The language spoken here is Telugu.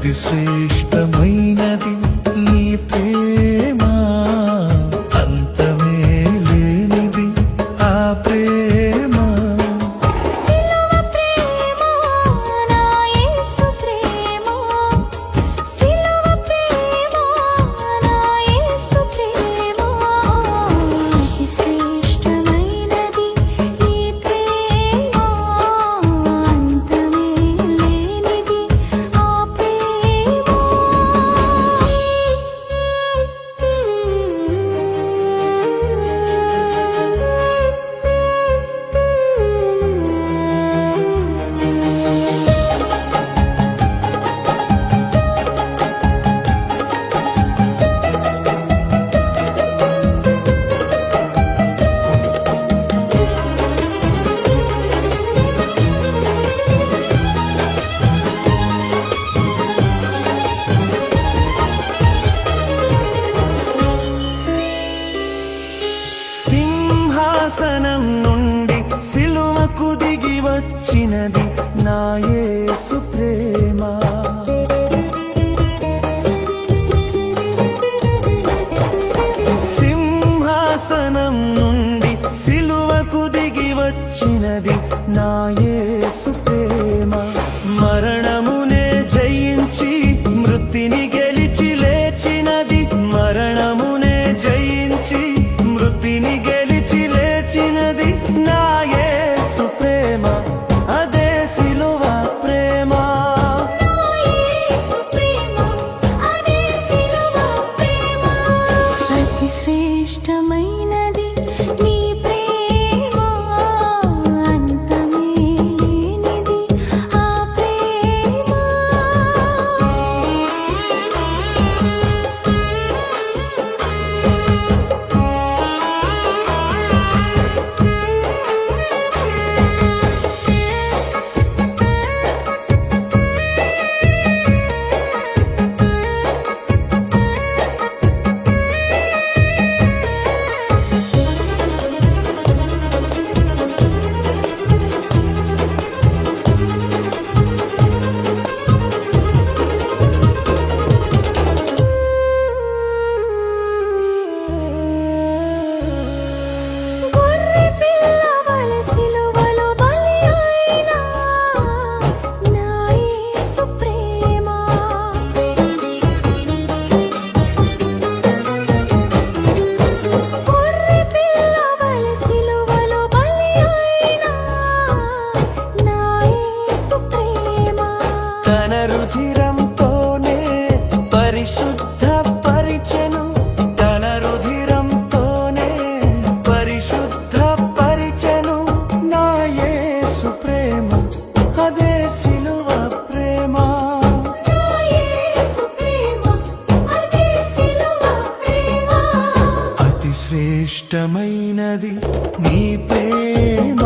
అతి శ్రేష్టమైనది నీ ప్రేమ, అంతమే లేనిది ఆ ప్రేమ. సిలువ ప్రేమ నా యేసు ప్రేమ, సిలువ ప్రేమ నా యేసు ప్రేమ, అతి శ్రేష్టమైనది నీ ప్రేమ, అంతమే లేనిది ఆ ప్రేమ. సింహాసనం నుండి సిలువకు దిగి వచ్చినది నా యేసు ప్రేమ. సింహాసనం నుండి సిలువకు దిగి వచ్చినది నా యేసు ప్రేమ. మరణమునే జయించి మృతిని గెలిచి లేచినది, మరణమునే జయించి మృతిని గెలిచి లేచినది నా యేసు ప్రేమ, అదే సిలువ ప్రేమ. నా యేసు ప్రేమ, అదే సిలువ ప్రేమ, అతి శ్రేష్టమైనది నీ ప్రేమ, అంతమే లేనిది ఆ ప్రేమ. గొర్రె పిల్లవలె సిలువలో బలి అయిన నా యేసు ప్రేమ, గొర్రె పిల్లవలె సిలువలో బలి అయిన నా యేసు ప్రేమ. తన రుధిరంతోనే పరిశుద్ధ పరిచెను, తన రుధిరంతోనే పరిశుద్ధ పరిచెను నా యేసు ప్రేమ, అదే సిలువ ప్రేమ. నా యేసు ప్రేమ, అదే సిలువ ప్రేమ, అతి శ్రేష్టమైనది నీ ప్రేమ.